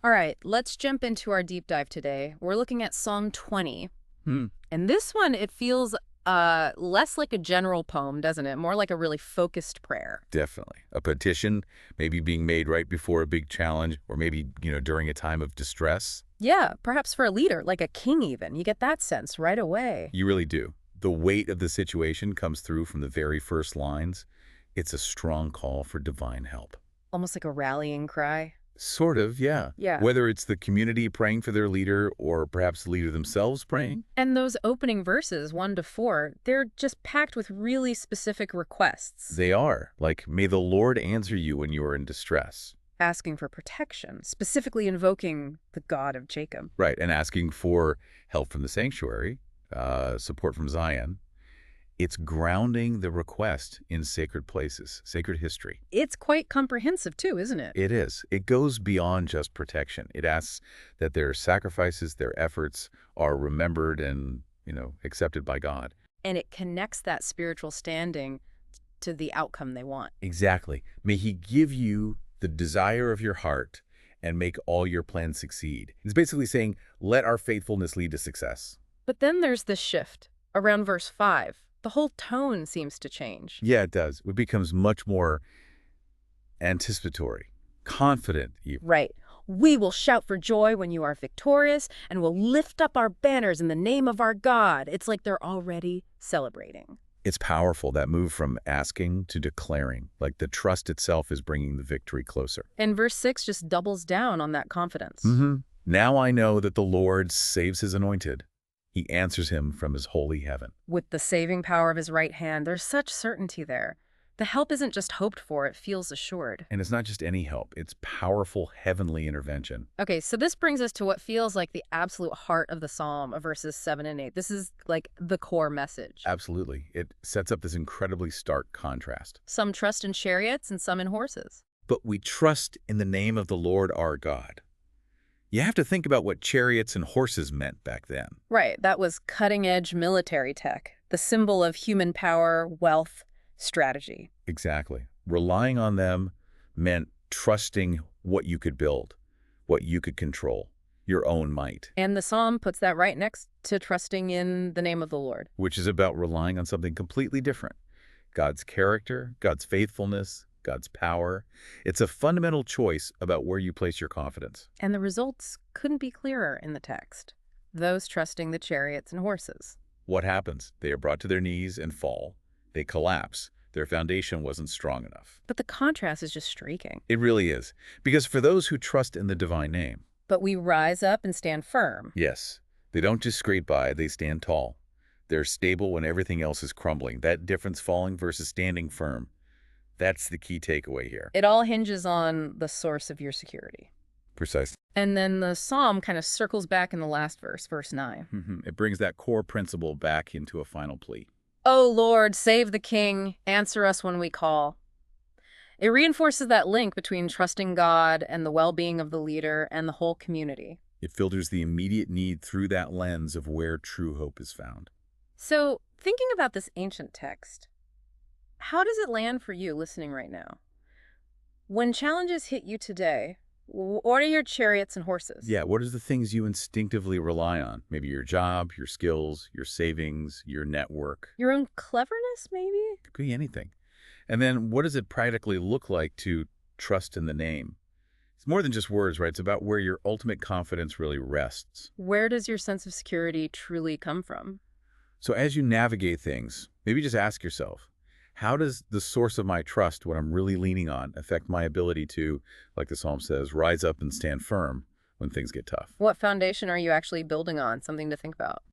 All right, let's jump into our deep dive today. We're looking at Psalm 20. Hmm, And this one, it feels less like a general poem, doesn't it? More like a really focused prayer. definitely. A petition maybe being made right before a big challenge or maybe, during a time of distress. Yeah, perhaps for a leader, like a king even. You get that sense right away. You really do. The weight of the situation comes through from the very first lines. It's a strong call for divine help. Almost like a rallying cry. Sort of, yeah. Yeah. Whether it's the community praying for their leader or perhaps the leader themselves praying. And those opening verses, 1 to 4, they're just packed with really specific requests, They are. Like, may the Lord answer you when you are in distress. asking for protection, specifically invoking the God of Jacob. Right, and asking for help from the sanctuary, support from Zion. It's grounding the request in sacred places, sacred history. It's quite comprehensive too, isn't it? It is. It goes beyond just protection. It asks that their sacrifices, their efforts are remembered and, accepted by God. And it connects that spiritual standing to the outcome they want. Exactly. May He give you the desire of your heart and make all your plans succeed. It's basically saying, let our faithfulness lead to success. But then there's this shift around verse 5. The whole tone seems to change. Yeah, it does. It becomes much more anticipatory, confident even. Right. We will shout for joy when you are victorious, and will lift up our banners in the name of our God. It's like they're already celebrating. It's powerful, that move from asking to declaring, like the trust itself is bringing the victory closer. And verse 6 just doubles down on that confidence. Now I know that the Lord saves His anointed. He answers him from His holy heaven. With the saving power of His right hand, there's such certainty there. The help isn't just hoped for, it feels assured. And it's not just any help, it's powerful heavenly intervention. Okay, so this brings us to what feels like the absolute heart of the psalm of verses 7 and 8. This is like the core message. Absolutely. It sets up this incredibly stark contrast. Some trust in chariots and some in horses. But we trust in the name of the Lord our God. You have to think about what chariots and horses meant back then. Right, that was cutting-edge military tech, the symbol of human power, wealth, strategy. Exactly. Relying on them meant trusting what you could build, what you could control, your own might. And the psalm puts that right next to trusting in the name of the Lord. Which is about relying on something completely different. God's character, God's faithfulness, God's power. It's a fundamental choice about where you place your confidence. And the results couldn't be clearer in the text. Those trusting the chariots and horses. What happens? They are brought to their knees and fall. They collapse. Their foundation wasn't strong enough. But the contrast is just striking. It really is. Because for those who trust in the divine name, But we rise up and stand firm. yes, they don't just scrape by, they stand tall. They're stable when everything else is crumbling. That difference, falling versus standing firm, that's the key takeaway here. It all hinges on the source of your security. Precisely. And then the psalm kind of circles back in the last verse, verse 9. It brings that core principle back into a final plea. O Lord, save the king, answer us when we call. It reinforces that link between trusting God and the well-being of the leader and the whole community. It filters the immediate need through that lens of where true hope is found. So, thinking about this ancient text, how does it land for you listening right now? When challenges hit you today, what are your chariots and horses? Yeah, what are the things you instinctively rely on? Maybe your job, your skills, your savings, your network. Your own cleverness, maybe? It could be anything. And then what does it practically look like to trust in the name? It's more than just words, right? It's about where your ultimate confidence really rests. Where does your sense of security truly come from? So as you navigate things, maybe just ask yourself, how does the source of my trust, what I'm really leaning on, affect my ability to, like the psalm says, rise up and stand firm when things get tough? What foundation are you actually building on? Something to think about.